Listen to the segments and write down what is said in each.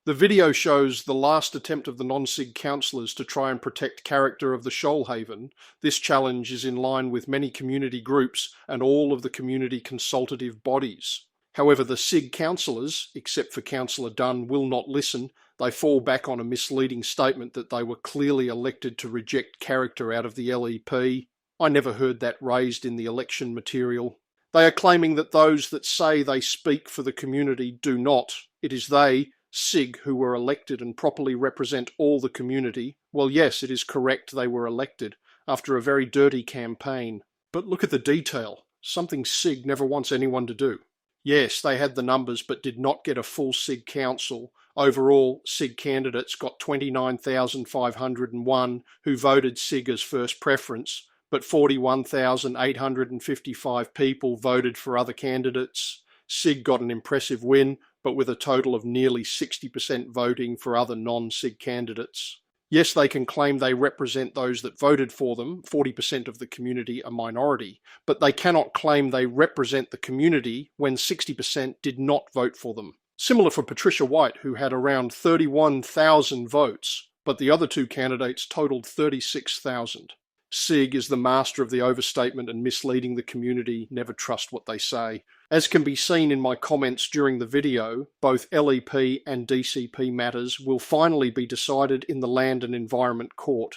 The video shows the last attempt of the non-SIG councillors to try and protect character of the Shoalhaven. This challenge is in line with many community groups and all of the community consultative bodies. However, the SIG councillors, except for Councillor Dunn, will not listen. They fall back on a misleading statement that they were clearly elected to reject character out of the LEP. I never heard that raised in the election material. They are claiming that those that say they speak for the community do not. It is they, SIG, who were elected and properly represent all the community. Well, yes, it is correct they were elected after a very dirty campaign. But look at the detail, something SIG never wants anyone to do. Yes, they had the numbers but did not get a full SIG council. Overall, SIG candidates got 29,501 who voted SIG as first preference, but 41,855 people voted for other candidates. SIG got an impressive win, but with a total of nearly 60% voting for other non-SIG candidates. Yes, they can claim they represent those that voted for them, 40% of the community a minority, but they cannot claim they represent the community when 60% did not vote for them. Similar for Patricia White, who had around 31,000 votes, but the other two candidates totaled 36,000. SIG is the master of the overstatement and misleading the community. Never trust what they say. As can be seen in my comments during the video, both LEP and DCP matters will finally be decided in the Land and Environment Court.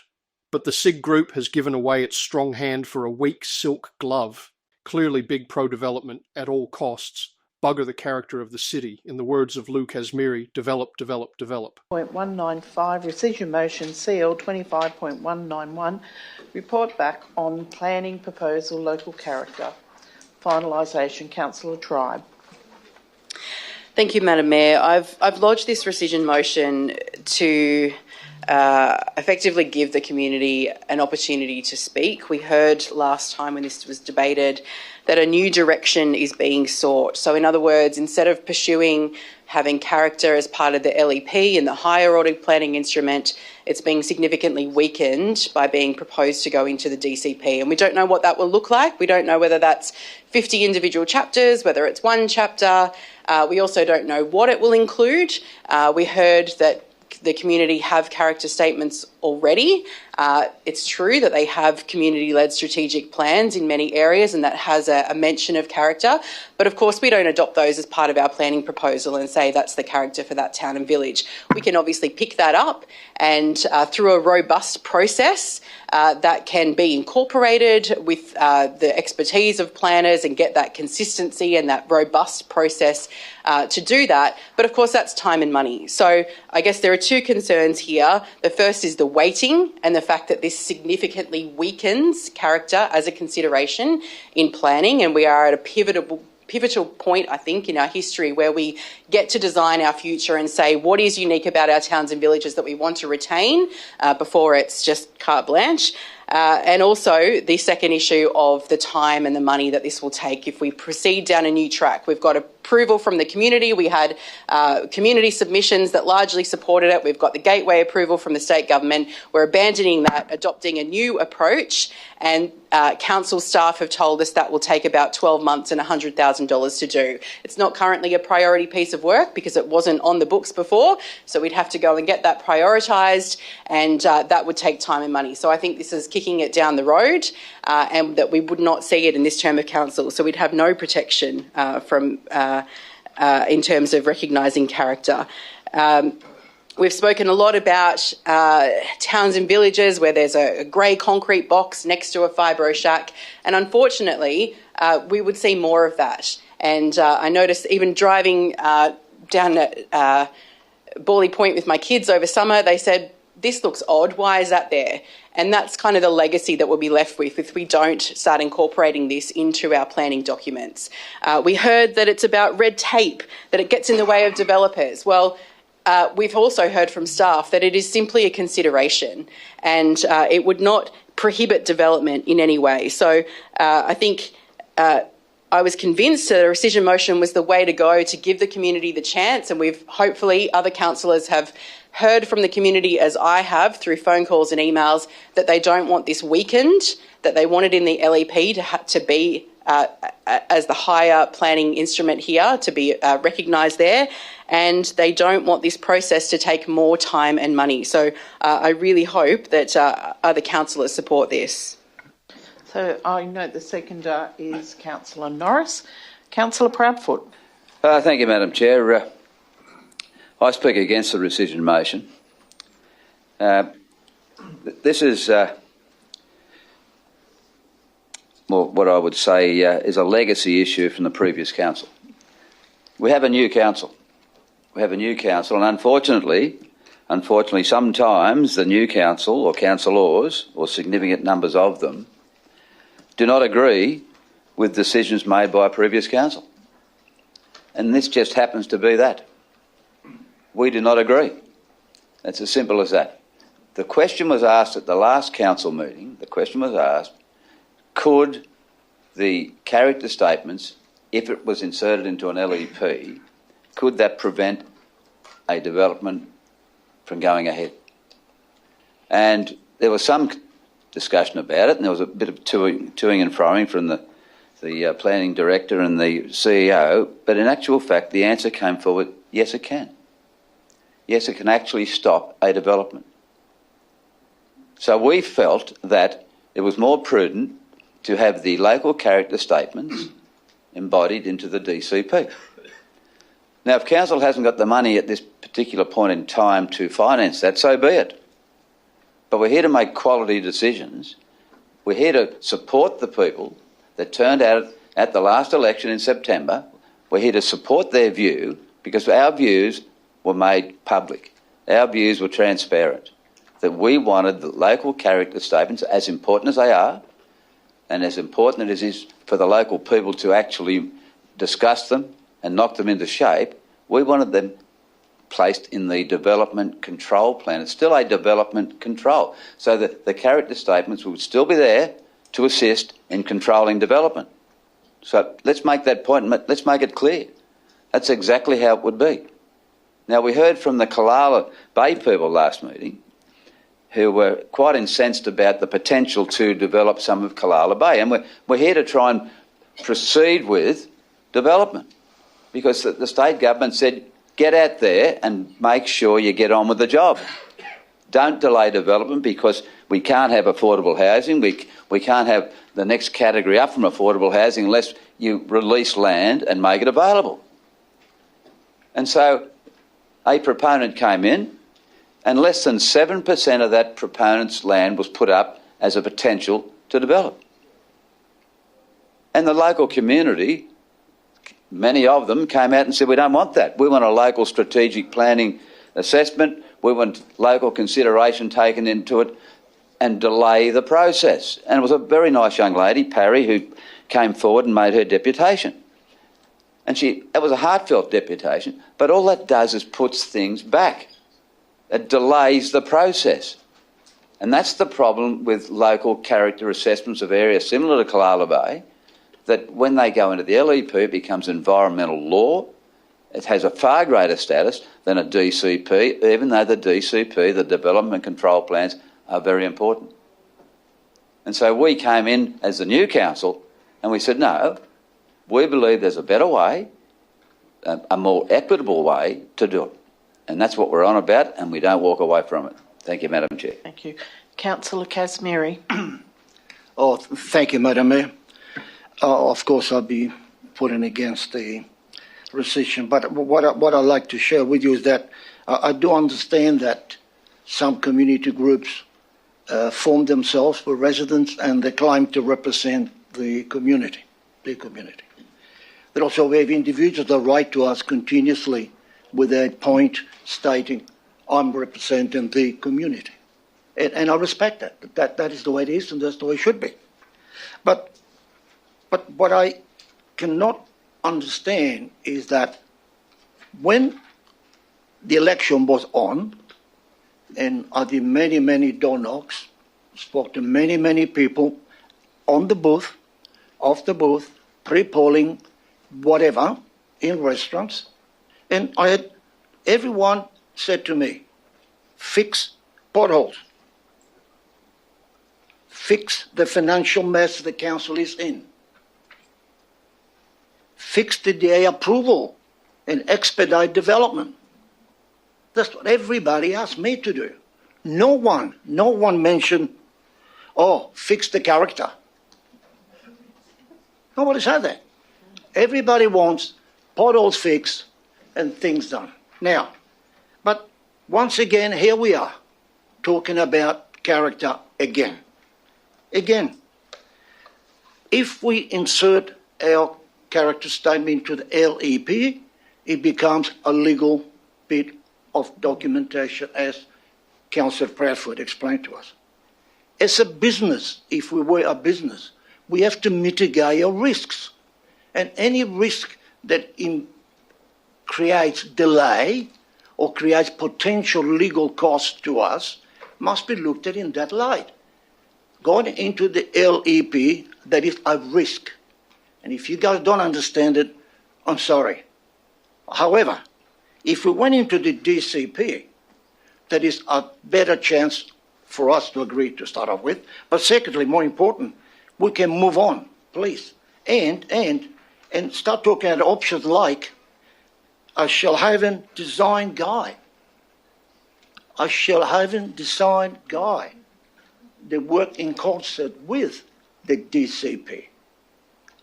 But the SIG group has given away its strong hand for a weak silk glove. Clearly big pro-development at all costs. Bugger the character of the city. In the words of Lou Kazmiri, develop, develop, develop. 195, rescission motion CL 25.191, report back on planning proposal local character. Finalisation, Councillor Tribe. Thank you, Madam Mayor. I've lodged this rescission motion to effectively give the community an opportunity to speak. We heard last time when this was debated that a new direction is being sought. So in other words, instead of pursuing having character as part of the LEP and the higher order planning instrument, it's being significantly weakened by being proposed to go into the DCP. And we don't know what that will look like. We don't know whether that's 50 individual chapters, whether it's one chapter. We also don't know what it will include. We heard that the community have character statements already. It's true that they have community-led strategic plans in many areas, and that has a mention of character. But of course, we don't adopt those as part of our planning proposal and say that's the character for that town and village. We can obviously pick that up and through a robust process that can be incorporated with the expertise of planners and get that consistency and that robust process to do that. But of course, that's time and money. So I guess there are two concerns here. The first is the weighting and the fact that this significantly weakens character as a consideration in planning, and we are at a pivotal point, I think, in our history where we get to design our future and say what is unique about our towns and villages that we want to retain before it's just carte blanche. And also the second issue of the time and the money that this will take if we proceed down a new track. We've got approval from the community. We had community submissions that largely supported it. We've got the gateway approval from the state government. We're abandoning that, adopting a new approach, and council staff have told us that will take about 12 months and $100,000 to do. It's not currently a priority piece of work because it wasn't on the books before, so we'd have to go and get that prioritised, and that would take time and money. So I think this is kicking it down the road, and that we would not see it in this term of council. So we'd have no protection from in terms of recognising character. We've spoken a lot about towns and villages where there's a grey concrete box next to a fibro shack, and unfortunately we would see more of that. And I noticed even driving down at Borley Point with my kids over summer, they said, this looks odd, why is that there? And that's kind of the legacy that we'll be left with if we don't start incorporating this into our planning documents. We heard that it's about red tape, that it gets in the way of developers. Well, we've also heard from staff that it is simply a consideration, and it would not prohibit development in any way. So I think I was convinced that a rescission motion was the way to go to give the community the chance, and we've hopefully other councillors have heard from the community, as I have through phone calls and emails, that they don't want this weakened, that they want it in the LEP to be as the higher planning instrument here, to be recognised there, and they don't want this process to take more time and money. So I really hope that other councillors support this. So I note the seconder is Councillor Norris. Councillor Proudfoot. Thank you, Madam Chair. I speak against the rescission motion. This is what I would say is a legacy issue from the previous council. We have a new council. And unfortunately, sometimes the new council or councillors, or significant numbers of them, do not agree with decisions made by a previous council. And this just happens to be that. We do not agree. It's as simple as that. The question was asked at the last council meeting, could the character statements, if it was inserted into an LEP, could that prevent a development from going ahead? And there was some discussion about it, and there was a bit of toing and froing from the planning director and the CEO, but in actual fact the answer came forward, yes it can. Yes, it can actually stop a development. So we felt that it was more prudent to have the local character statements embodied into the DCP. Now, if council hasn't got the money at this particular point in time to finance that, so be it. But we're here to make quality decisions. We're here to support the people that turned out at the last election in September. We're here to support their view because our views were made public. Our views were transparent. That we wanted the local character statements, as important as they are, and as important as it is for the local people to actually discuss them and knock them into shape, we wanted them placed in the development control plan. It's still a development control. So that the character statements would still be there to assist in controlling development. So let's make that point and let's make it clear. That's exactly how it would be. Now, we heard from the Callala Bay people last meeting who were quite incensed about the potential to develop some of Callala Bay. And we're here to try and proceed with development because the state government said, get out there and make sure you get on with the job. Don't delay development because we can't have affordable housing. We can't have the next category up from affordable housing unless you release land and make it available. And so a proponent came in and less than 7% of that proponent's land was put up as a potential to develop. And the local community, many of them, came out and said, we don't want that. We want a local strategic planning assessment. We want local consideration taken into it and delay the process. And it was a very nice young lady, Parry, who came forward and made her deputation. And it was a heartfelt deputation, but all that does is puts things back. It delays the process. And that's the problem with local character assessments of areas similar to Callala Bay, that when they go into the LEP, it becomes environmental law. It has a far greater status than a DCP, even though the DCP, the development control plans, are very important. And so we came in as the new council and we said, no, we believe there's a better way, a more equitable way to do it. And that's what we're on about, and we don't walk away from it. Thank you, Madam Chair. Thank you. Councillor Kazmiri. Thank you, Madam Mayor. Of course, I'll be putting against the rescission, but what I'd like to share with you is that I do understand that some community groups form themselves for residents and they claim to represent the community. But also we have individuals that write to us continuously with a point stating, I'm representing the community. And I respect that. That is the way it is and that's the way it should be. But what I cannot understand is that when the election was on, and I did many door knocks, spoke to many people on the booth, off the booth, pre-polling, whatever, in restaurants, and I had everyone said to me, fix potholes, fix the financial mess the council is in, fix the DA approval and expedite development. That's what everybody asked me to do. No one mentioned, fix the character. Nobody said that. Everybody wants potholes fixed and things done. Now, but once again, here we are, talking about character again. Again, if we insert our character statement into the LEP, it becomes a legal bit of documentation, as Councillor Bradford explained to us. As a business, if we were a business, we have to mitigate our risks. And any risk that creates delay or creates potential legal costs to us must be looked at in that light. Going into the LEP, that is a risk. And if you guys don't understand it, I'm sorry. However, if we went into the DCP, that is a better chance for us to agree to start off with. But secondly, more important, we can move on, please, and start talking at options like a Shoalhaven design guide. A Shoalhaven design guide. They work in concert with the DCP.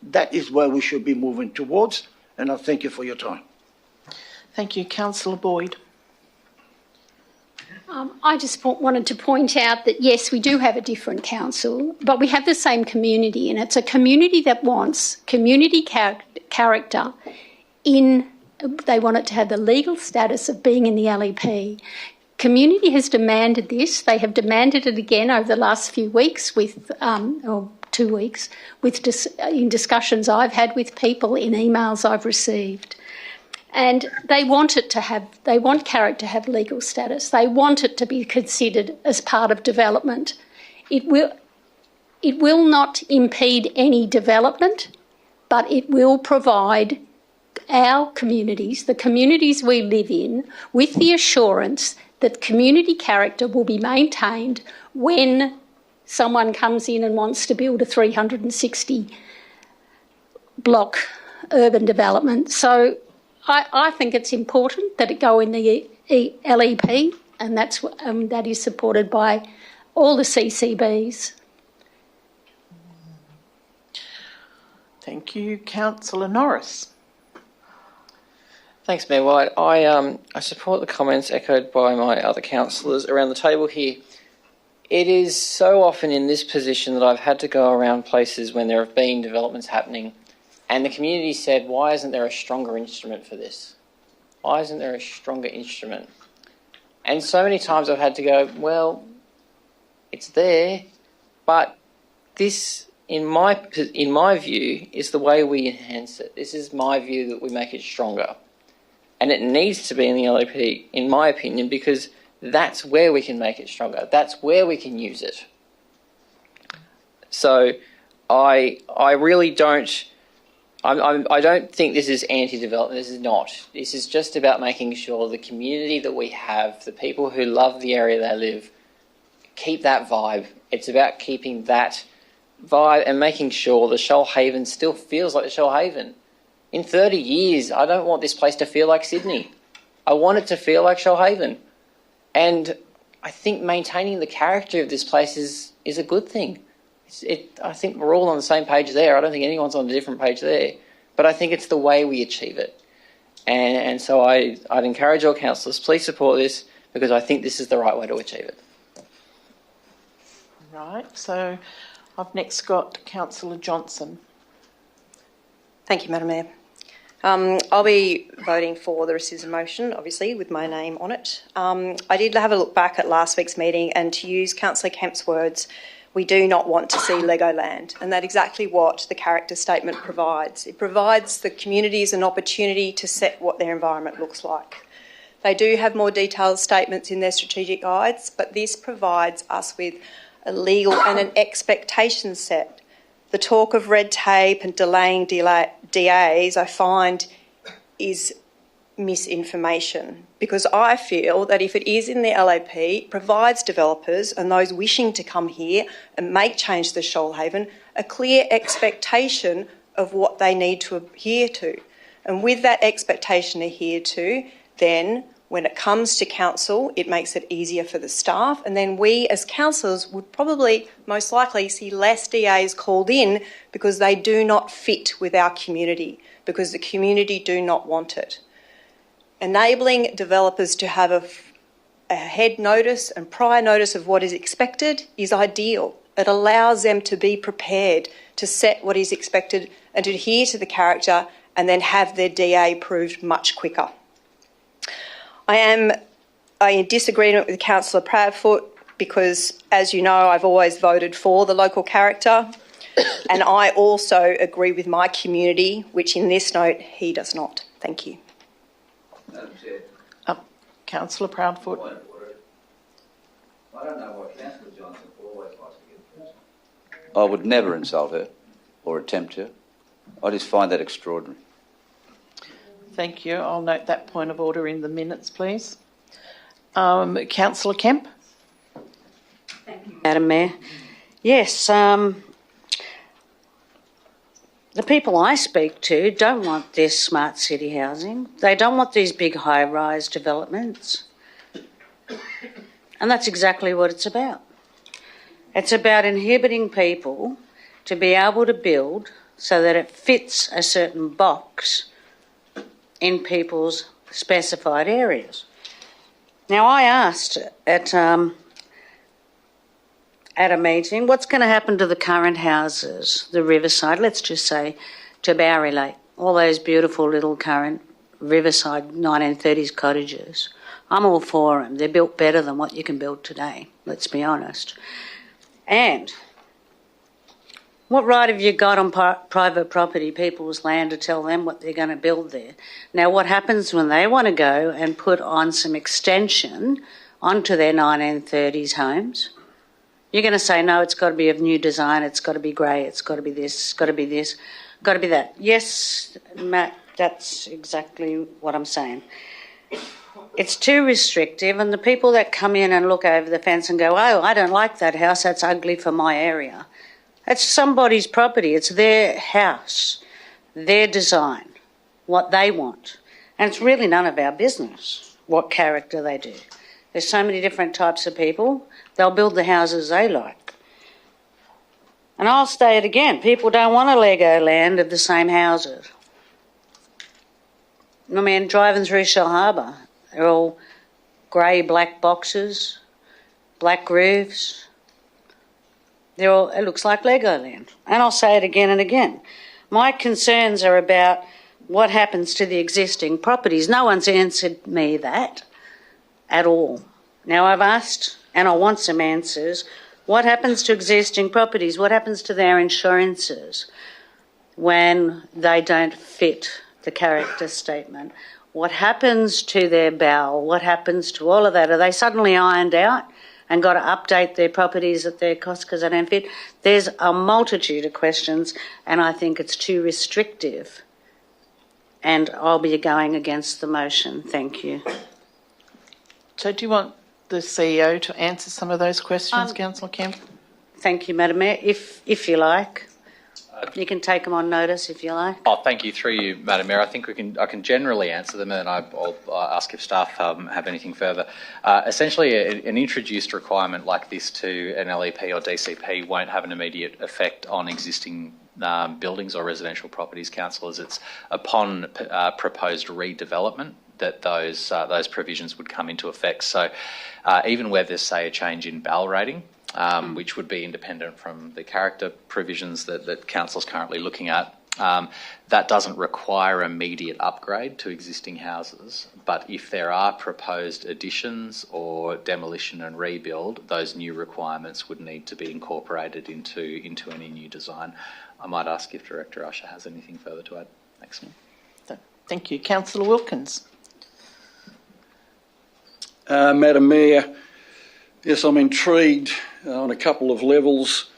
That is where we should be moving towards, and I thank you for your time. Thank you. Councillor Boyd. I just wanted to point out that, yes, we do have a different council, but we have the same community, and it's a community that wants community character they want it to have the legal status of being in the LEP. Community has demanded this. They have demanded it again over the last few weeks or 2 weeks in discussions I've had with people, in emails I've received. And they want character to have legal status. They want it to be considered as part of development. It will not impede any development, but it will provide our communities, the communities we live in, with the assurance that community character will be maintained when someone comes in and wants to build a 360 block urban development. So I think it's important that it go in the LEP, and that is supported by all the CCBs. Thank you. Councillor Norris. Thanks, Mayor White. I support the comments echoed by my other councillors around the table here. It is so often in this position that I've had to go around places when there have been developments happening, and the community said, why isn't there a stronger instrument for this? Why isn't there a stronger instrument? And so many times I've had to go, well, it's there, but this, in my view, is the way we enhance it. This is my view that we make it stronger. And it needs to be in the LEP, in my opinion, because that's where we can make it stronger. That's where we can use it. So I really don't... I don't think this is anti-development. This is not. This is just about making sure the community that we have, the people who love the area they live, keep that vibe. It's about keeping that vibe and making sure the Shoalhaven still feels like the Shoalhaven. In 30 years, I don't want this place to feel like Sydney. I want it to feel like Shoalhaven. And I think maintaining the character of this place is a good thing. I think we're all on the same page there. I don't think anyone's on a different page there. But I think it's the way we achieve it. And so I'd encourage all councillors, please support this, because I think this is the right way to achieve it. Right, so I've next got Councillor Johnson. Thank you, Madam Mayor. I'll be voting for the rescission motion, obviously, with my name on it. I did have a look back at last week's meeting, and to use Councillor Kemp's words, we do not want to see Legoland, and that's exactly what the character statement provides. It provides the communities an opportunity to set what their environment looks like. They do have more detailed statements in their strategic guides, but this provides us with a legal and an expectation set. The talk of red tape and delaying DAs, I find, is misinformation, because I feel that if it is in the LAP, it provides developers and those wishing to come here and make change to the Shoalhaven a clear expectation of what they need to adhere to. And with that expectation adhered to, then when it comes to council, it makes it easier for the staff, and then we as councillors would probably most likely see less DAs called in because they do not fit with our community, because the community do not want it. Enabling developers to have a head notice and prior notice of what is expected is ideal. It allows them to be prepared to set what is expected and to adhere to the character and then have their DA approved much quicker. I am in disagreement with Councillor Proudfoot because, as you know, I've always voted for the local character, and I also agree with my community, which in this note he does not. Thank you. Madam Chair. Councillor Proudfoot. Point of order. I don't know why Councillor Johnson always likes to get personal. I would never insult her or attempt to. I just find that extraordinary. Thank you. I'll note that point of order in the minutes, please. Councillor Kemp. Thank you, Madam Mayor. Yes, the people I speak to don't want this smart city housing. They don't want these big high-rise developments. And that's exactly what it's about. It's about inhibiting people to be able to build so that it fits a certain box in people's specified areas. Now, I asked at a meeting, what's going to happen to the current houses, the riverside, let's just say, to Bowery Lake, all those beautiful little current riverside 1930s cottages. I'm all for them. They're built better than what you can build today, let's be honest. And what right have you got on private property, people's land, to tell them what they're going to build there? Now, what happens when they want to go and put on some extension onto their 1930s homes? You're going to say, no, it's got to be of new design, it's got to be grey, it's got to be this, it's got to be this, got to be that. Yes, Matt, that's exactly what I'm saying. It's too restrictive, and the people that come in and look over the fence and go, oh, I don't like that house, that's ugly for my area. It's somebody's property. It's their house, their design, what they want. And it's really none of our business what character they do. There's so many different types of people. They'll build the houses they like. And I'll say it again. People don't want a Lego land of the same houses. I mean, driving through Shell Harbour, they're all grey, black boxes, black roofs. It looks like Legoland. And I'll say it again and again. My concerns are about what happens to the existing properties. No one's answered me that at all. Now, I've asked, and I want some answers, what happens to existing properties? What happens to their insurances when they don't fit the character statement? What happens to their bowel? What happens to all of that? Are they suddenly ironed out and got to update their properties at their cost because they don't fit? There's a multitude of questions, and I think it's too restrictive. And I'll be going against the motion. Thank you. So do you want the CEO to answer some of those questions, Councillor Kemp? Thank you, Madam Mayor. If you like. You can take them on notice if you like. Oh, thank you. Through you, Madam Mayor. I think I can generally answer them, and I'll ask if staff have anything further. Essentially, an introduced requirement like this to an LEP or DCP won't have an immediate effect on existing buildings or residential properties, councillors. It's upon proposed redevelopment that those provisions would come into effect. So even where there's, say, a change in BAL rating, which would be independent from the character provisions that Council's currently looking at, that doesn't require immediate upgrade to existing houses. But if there are proposed additions or demolition and rebuild, those new requirements would need to be incorporated into any new design. I might ask if Director Usher has anything further to add. Thanks. Thank you. Councillor Wilkins. Madam Mayor, yes, I'm intrigued on a couple of levels.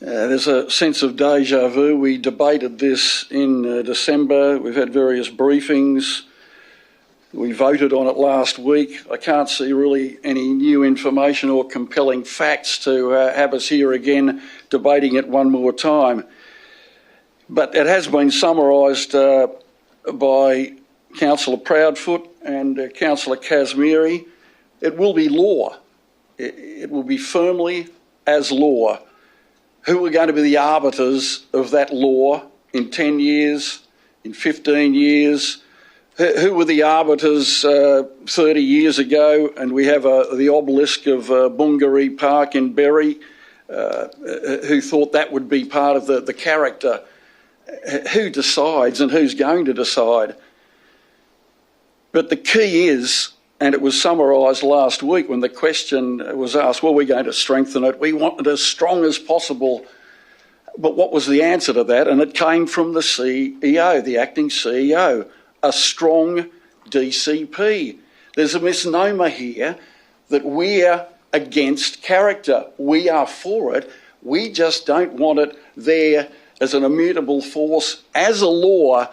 There's a sense of deja vu. We debated this in December. We've had various briefings. We voted on it last week. I can't see really any new information or compelling facts to have us here again debating it one more time. But it has been summarised by Councillor Proudfoot and Councillor Kazmiri, it will be law. It will be firmly as law. Who are going to be the arbiters of that law in 10 years, in 15 years? Who were the arbiters 30 years ago? And we have the obelisk of Bungaree Park in Berry, who thought that would be part of the character. Who decides and who's going to decide? But the key is, and it was summarised last week when the question was asked, well, we're going to strengthen it. We want it as strong as possible. But what was the answer to that? And it came from the CEO, the acting CEO, a strong DCP. There's a misnomer here that we're against character. We are for it. We just don't want it there as an immutable force, as a law,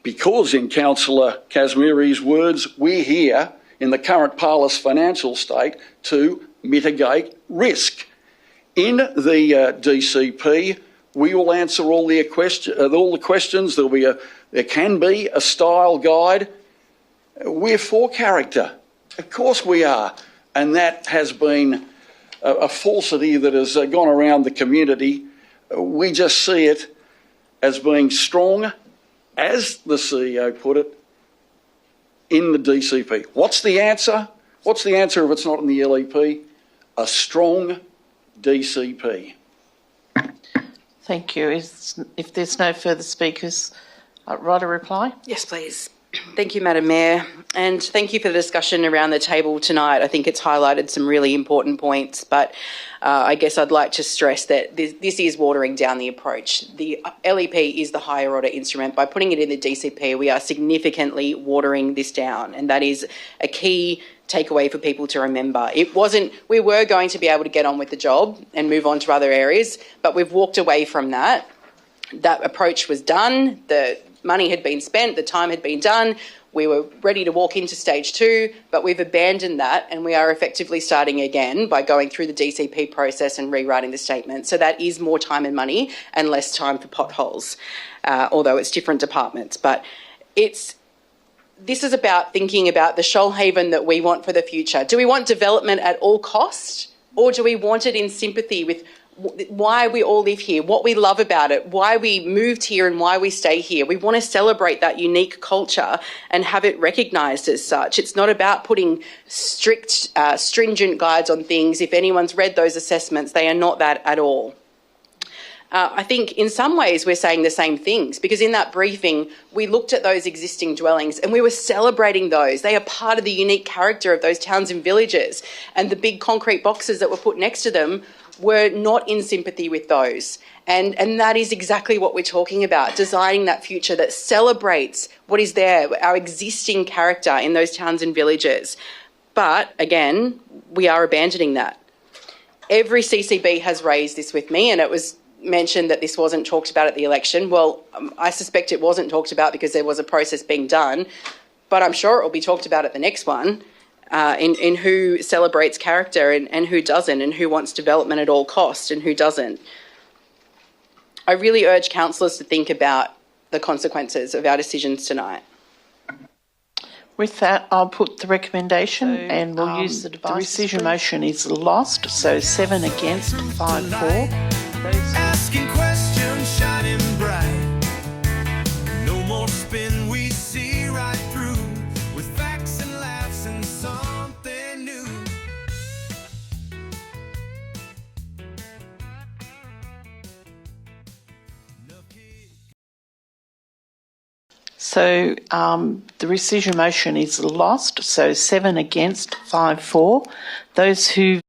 because in Councillor Kazmiri's words, we're here in the current parlous financial state to mitigate risk. In the DCP, we will answer all the questions. There can be a style guide. We're for character. Of course we are. And that has been a falsity that has gone around the community. We just see it as being strong, as the CEO put it, in the DCP. What's the answer? What's the answer if it's not in the LEP? A strong DCP. Thank you. If there's no further speakers, write a reply. Yes, please. Thank you, Madam Mayor, and thank you for the discussion around the table tonight. I think it's highlighted some really important points, but I guess I'd like to stress that this is watering down the approach. The LEP is the higher order instrument. By putting it in the DCP, we are significantly watering this down, and that is a key takeaway for people to remember. We were going to be able to get on with the job and move on to other areas, but we've walked away from that. That approach was done. The money had been spent, the time had been done, we were ready to walk into stage 2, but we've abandoned that and we are effectively starting again by going through the DCP process and rewriting the statement. So that is more time and money and less time for potholes, although it's different departments. But this is about thinking about the Shoalhaven that we want for the future. Do we want development at all costs, or do we want it in sympathy with why we all live here, what we love about it, why we moved here and why we stay here? We want to celebrate that unique culture and have it recognised as such. It's not about putting strict, stringent guides on things. If anyone's read those assessments, they are not that at all. I think in some ways we're saying the same things, because in that briefing we looked at those existing dwellings and we were celebrating those. They are part of the unique character of those towns and villages, and the big concrete boxes that were put next to them were not in sympathy with those. And that is exactly what we're talking about, designing that future that celebrates what is there, our existing character in those towns and villages. But again, we are abandoning that. Every CCB has raised this with me, and it was mentioned that this wasn't talked about at the election. Well, I suspect it wasn't talked about because there was a process being done, but I'm sure it will be talked about at the next one. In who celebrates character and who doesn't, and who wants development at all costs and who doesn't. I really urge councillors to think about the consequences of our decisions tonight. With that, I'll put the recommendation and we'll use the device. The rescission motion is lost, so 7 against, 5 for. Asking questions, shining bright. No more spin, we see right through. With facts and laughs and something new. So the rescission motion is lost, so 7 against, 5 for. Those who